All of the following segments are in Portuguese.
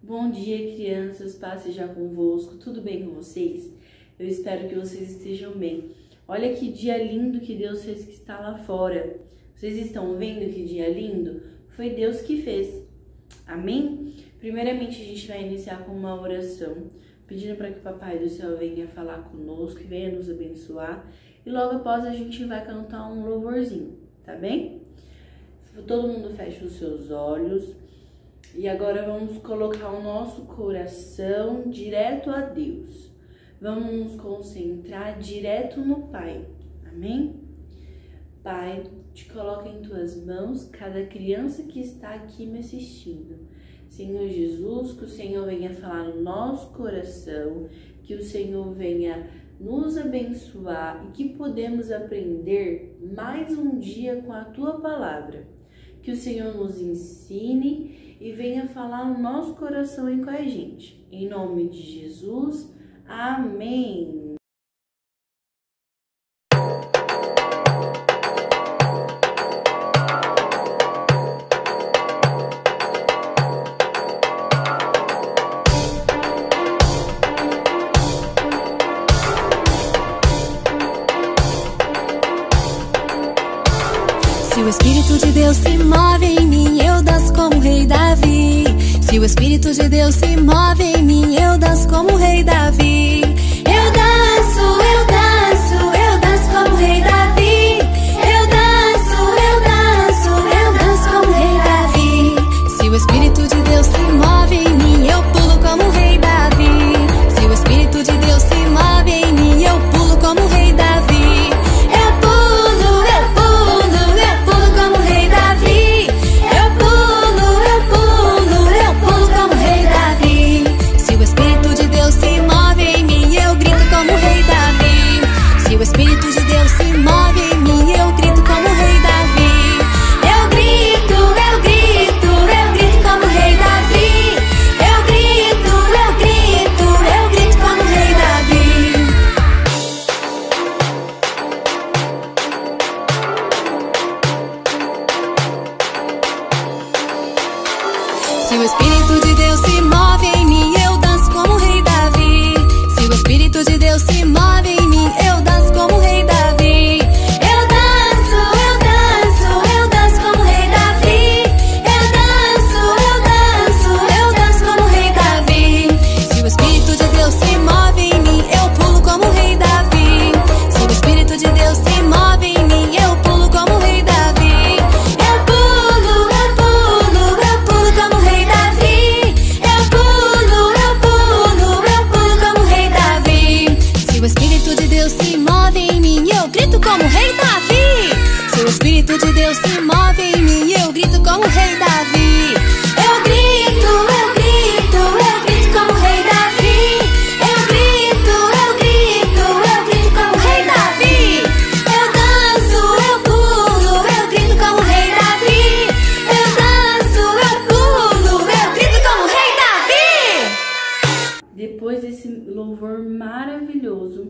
Bom dia, crianças, paz seja convosco, tudo bem com vocês? Eu espero que vocês estejam bem. Olha que dia lindo que Deus fez que está lá fora. Vocês estão vendo que dia lindo? Foi Deus que fez. Amém? Primeiramente, a gente vai iniciar com uma oração, pedindo para que o Papai do Céu venha falar conosco, venha nos abençoar. E logo após a gente vai cantar um louvorzinho, tá bem? Todo mundo fecha os seus olhos. E agora vamos colocar o nosso coração direto a Deus. Vamos nos concentrar direto no Pai. Amém? Pai, te coloco em tuas mãos cada criança que está aqui me assistindo. Senhor Jesus, que o Senhor venha falar no nosso coração, que o Senhor venha nos abençoar e que podemos aprender mais um dia com a tua palavra. Que o Senhor nos ensine e venha falar no nosso coração e com a gente. Em nome de Jesus, amém. Se o Espírito de Deus se move em mim, eu danço como o rei Davi. Se o Espírito de Deus se move em mim, eu danço como o rei Davi. Eu danço, eu danço, eu danço como o rei Davi. Eu danço, eu danço, eu danço como o rei Davi. Se o Espírito de Deus se move em mim, eu pulo como o rei Davi. Se o Espírito de Deus se move em mim, eu pulo como o rei Davi. O Espírito de Deus se move em mim, eu grito como o rei Davi. Eu grito, eu grito, eu grito como o rei Davi. Eu grito, eu grito, eu grito como o rei Davi. Se o Espírito de Deus se move em mim, eu danço como o rei Davi. Se o Espírito de Deus se move em mim, eu danço como o rei Davi. Eu danço, eu danço, eu danço como o rei Davi. Eu danço, eu danço, eu danço como o rei Davi. Se o Espírito de Deus se move em mim, eu pulo como o rei Davi. Se o Espírito de Deus se move em mim, eu pulo como o rei Davi. Eu pulo, eu pulo, eu pulo como o rei Davi. Eu pulo, eu pulo, eu pulo como o rei Davi. Se o Espírito de Deus se move em mim, eu grito como o rei Davi. Se o Espírito de Deus se move em mim, eu grito como o rei Davi. Eu grito, eu grito, eu grito como o rei Davi. Eu grito, eu grito, eu grito como o rei Davi. Eu danço, eu pulo, eu grito como o rei Davi. Eu danço, eu pulo, eu grito como o rei Davi. Depois desse louvor maravilhoso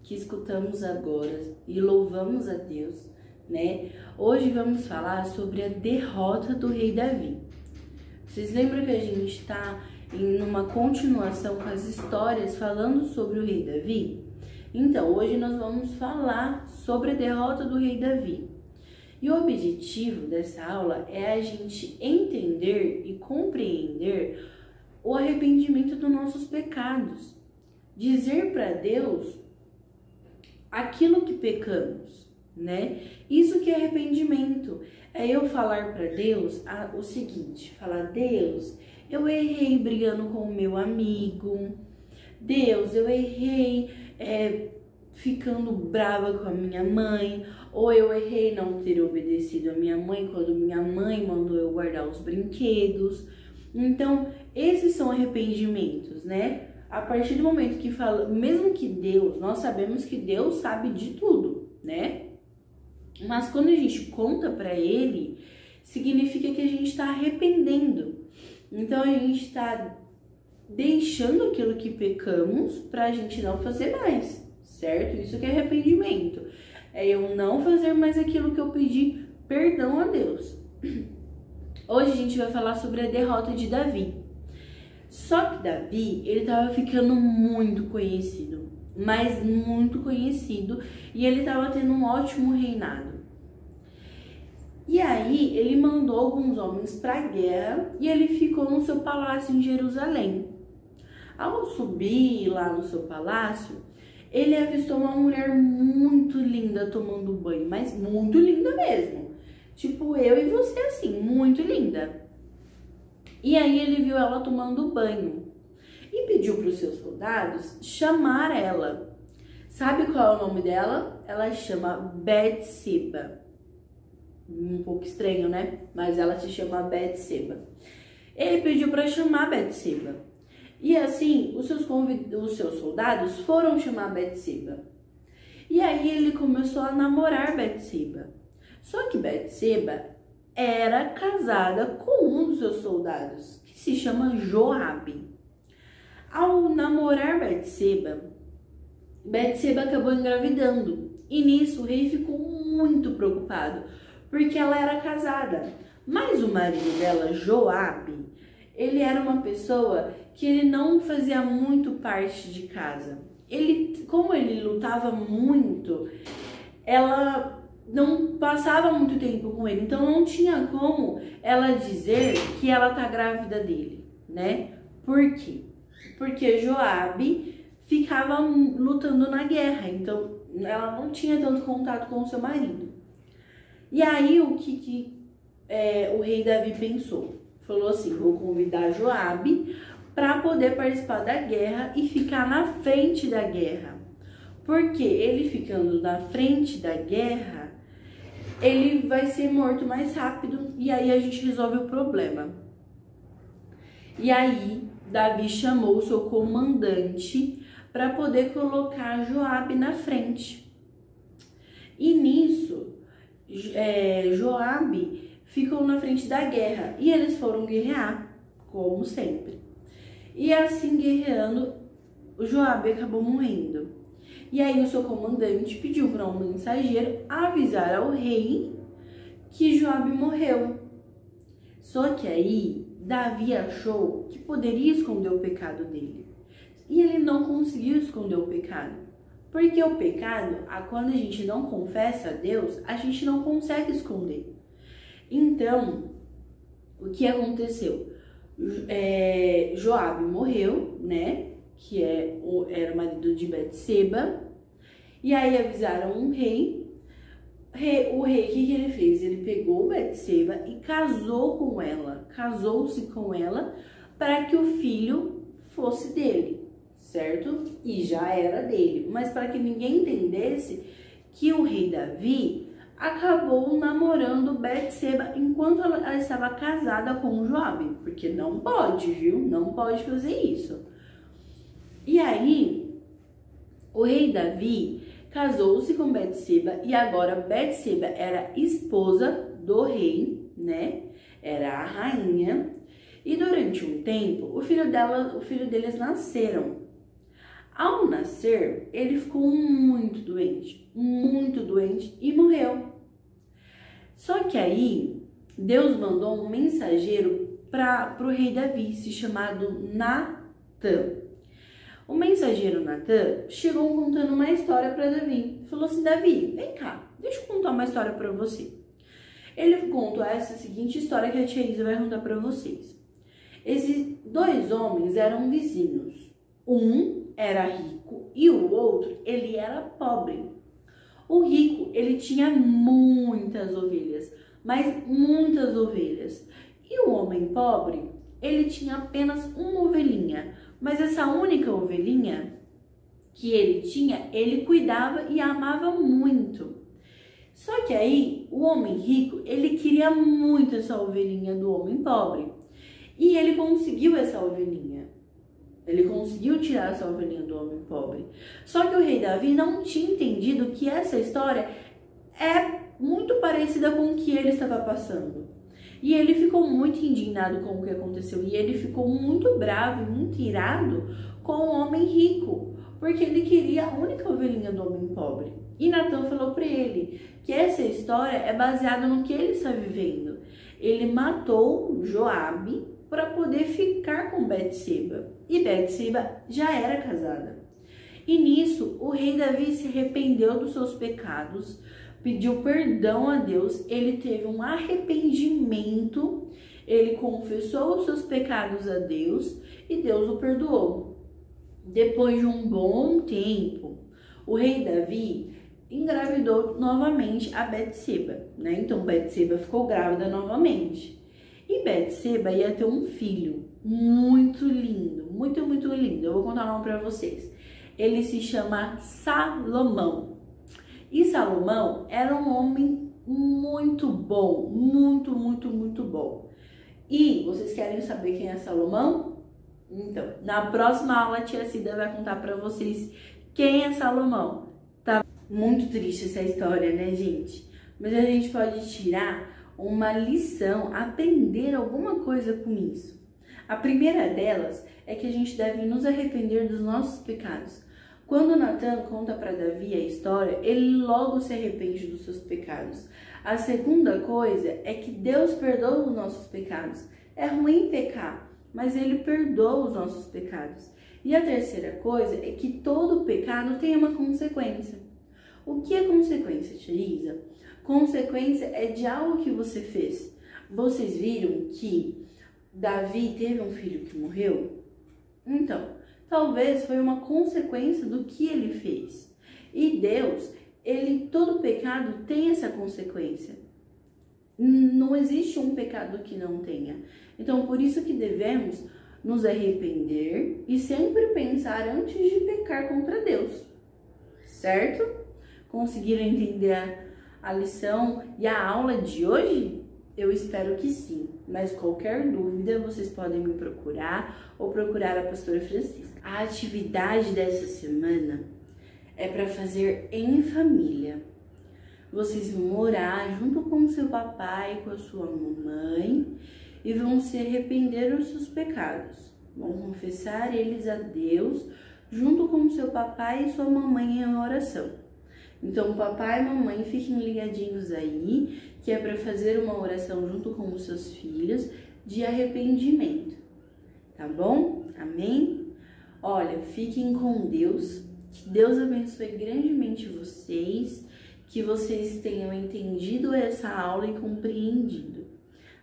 que escutamos agora e louvamos a Deus, né? Hoje vamos falar sobre a derrota do rei Davi. Vocês lembram que a gente está em uma continuação com as histórias falando sobre o rei Davi? Então, hoje nós vamos falar sobre a derrota do rei Davi. E o objetivo dessa aula é a gente entender e compreender o arrependimento dos nossos pecados. Dizer para Deus aquilo que pecamos, né? Isso que é arrependimento. É eu falar para Deus o seguinte, falar: Deus, eu errei brigando com o meu amigo. Deus, eu errei ficando brava com a minha mãe. Ou eu errei não ter obedecido a minha mãe quando minha mãe mandou eu guardar os brinquedos. Então, esses são arrependimentos, né? A partir do momento que fala, mesmo que Deus, nós sabemos que Deus sabe de tudo, né? Mas quando a gente conta para Ele, significa que a gente está arrependendo. Então, a gente está deixando aquilo que pecamos para a gente não fazer mais, certo? Isso que é arrependimento. É eu não fazer mais aquilo que eu pedi perdão a Deus. Hoje a gente vai falar sobre a derrota de Davi. Só que Davi, ele estava ficando muito conhecido, mas muito conhecido, e ele estava tendo um ótimo reinado. E aí ele mandou alguns homens para a guerra e ele ficou no seu palácio em Jerusalém. Ao subir lá no seu palácio, ele avistou uma mulher muito linda tomando banho, mas muito linda mesmo. Tipo eu e você assim, muito linda. E aí ele viu ela tomando banho e pediu para os seus soldados chamar ela. Sabe qual é o nome dela? Ela chama Betseba. Um pouco estranho, né? Mas ela se chama Betseba. Ele pediu para chamar Betseba. E assim, os seus soldados foram chamar Betseba. E aí ele começou a namorar Betseba. Só que Betseba era casada com um dos seus soldados, que se chama Joabe. Ao namorar Betseba, Betseba acabou engravidando. E nisso o rei ficou muito preocupado, porque ela era casada. Mas o marido dela, Joabe, ele era uma pessoa que ele não fazia muito parte de casa. Como ele lutava muito, ela não passava muito tempo com ele, então não tinha como ela dizer que ela tá grávida dele, né? Por quê? Porque Joabe ficava lutando na guerra, então ela não tinha tanto contato com o seu marido. E aí o o rei Davi pensou? Falou assim, vou convidar Joabe para poder participar da guerra e ficar na frente da guerra. Porque ele ficando na frente da guerra, ele vai ser morto mais rápido e aí a gente resolve o problema. E aí Davi chamou o seu comandante para poder colocar Joabe na frente. E nisso, Joabe ficou na frente da guerra e eles foram guerrear, como sempre. E assim guerreando, Joabe acabou morrendo. E aí o seu comandante pediu para um mensageiro avisar ao rei que Joabe morreu. Só que aí Davi achou que poderia esconder o pecado dele. E ele não conseguiu esconder o pecado. Porque o pecado, quando a gente não confessa a Deus, a gente não consegue esconder. Então, o que aconteceu? Joabe morreu, né? Que era o marido de Betseba. E aí avisaram o rei. O rei, o que ele fez? Ele pegou Betseba e casou com ela. Casou-se com ela para que o filho fosse dele, certo? E já era dele. Mas para que ninguém entendesse que o rei Davi acabou namorando Betseba enquanto ela estava casada com Joabe. Porque não pode, viu? Não pode fazer isso. E aí, o rei Davi casou-se com Betseba e agora Betseba era esposa do rei, né? Era a rainha. E durante um tempo, o filho deles nasceram. Ao nascer, ele ficou muito doente e morreu. Só que aí, Deus mandou um mensageiro para o rei Davi, se chamado Natã. O mensageiro Natã chegou contando uma história para Davi. Falou assim, Davi, vem cá, deixa eu contar uma história para você. Ele contou essa seguinte história que a tia Isa vai contar para vocês. Esses dois homens eram vizinhos. Um era rico e o outro, ele era pobre. O rico, ele tinha muitas ovelhas, mas muitas ovelhas. E o homem pobre, ele tinha apenas uma ovelhinha. Mas essa única ovelhinha que ele tinha, ele cuidava e amava muito. Só que aí, o homem rico, ele queria muito essa ovelhinha do homem pobre. E ele conseguiu essa ovelhinha. Ele conseguiu tirar essa ovelhinha do homem pobre. Só que o rei Davi não tinha entendido que essa história é muito parecida com o que ele estava passando. E ele ficou muito indignado com o que aconteceu. E ele ficou muito bravo e muito irado com o homem rico. Porque ele queria a única ovelhinha do homem pobre. E Natã falou para ele que essa história é baseada no que ele está vivendo. Ele matou Joabe, para poder ficar com Betseba. E Betseba já era casada. E nisso, o rei Davi se arrependeu dos seus pecados, pediu perdão a Deus, ele teve um arrependimento, ele confessou os seus pecados a Deus e Deus o perdoou. Depois de um bom tempo, o rei Davi engravidou novamente a Betseba, né? Então Betseba ficou grávida novamente. E Betseba ia ter um filho muito lindo, muito lindo. Eu vou contar o nome para vocês. Ele se chama Salomão. E Salomão era um homem muito bom, muito bom. E vocês querem saber quem é Salomão? Então, na próxima aula a tia Cida vai contar para vocês quem é Salomão. Tá muito triste essa história, né, gente? Mas a gente pode tirar uma lição, aprender alguma coisa com isso. A primeira delas é que a gente deve nos arrepender dos nossos pecados. Quando Natan conta para Davi a história, ele logo se arrepende dos seus pecados. A segunda coisa é que Deus perdoa os nossos pecados. É ruim pecar, mas ele perdoa os nossos pecados. E a terceira coisa é que todo pecado tem uma consequência. O que é consequência, tia Isa? Consequência é de algo que você fez. Vocês viram que Davi teve um filho que morreu? Então, talvez foi uma consequência do que ele fez. E Deus, todo pecado tem essa consequência. Não existe um pecado que não tenha. Então, por isso que devemos nos arrepender e sempre pensar antes de pecar contra Deus. Certo? Conseguiram entender a lição e a aula de hoje? Eu espero que sim, mas qualquer dúvida vocês podem me procurar ou procurar a pastora Francisca. A atividade dessa semana é para fazer em família. Vocês vão orar junto com o seu papai e com a sua mamãe e vão se arrepender dos seus pecados. Vão confessar eles a Deus junto com o seu papai e sua mamãe em oração. Então, papai e mamãe, fiquem ligadinhos aí, que é para fazer uma oração junto com os seus filhos de arrependimento, tá bom? Amém? Olha, fiquem com Deus, que Deus abençoe grandemente vocês, que vocês tenham entendido essa aula e compreendido.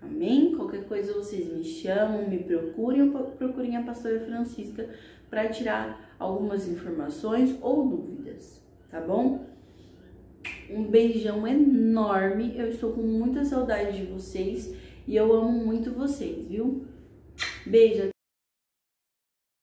Amém? Qualquer coisa vocês me chamam, me procurem ou procurem a pastora Francisca para tirar algumas informações ou dúvidas, tá bom? Um beijão enorme, eu estou com muita saudade de vocês e eu amo muito vocês, viu? Beijo!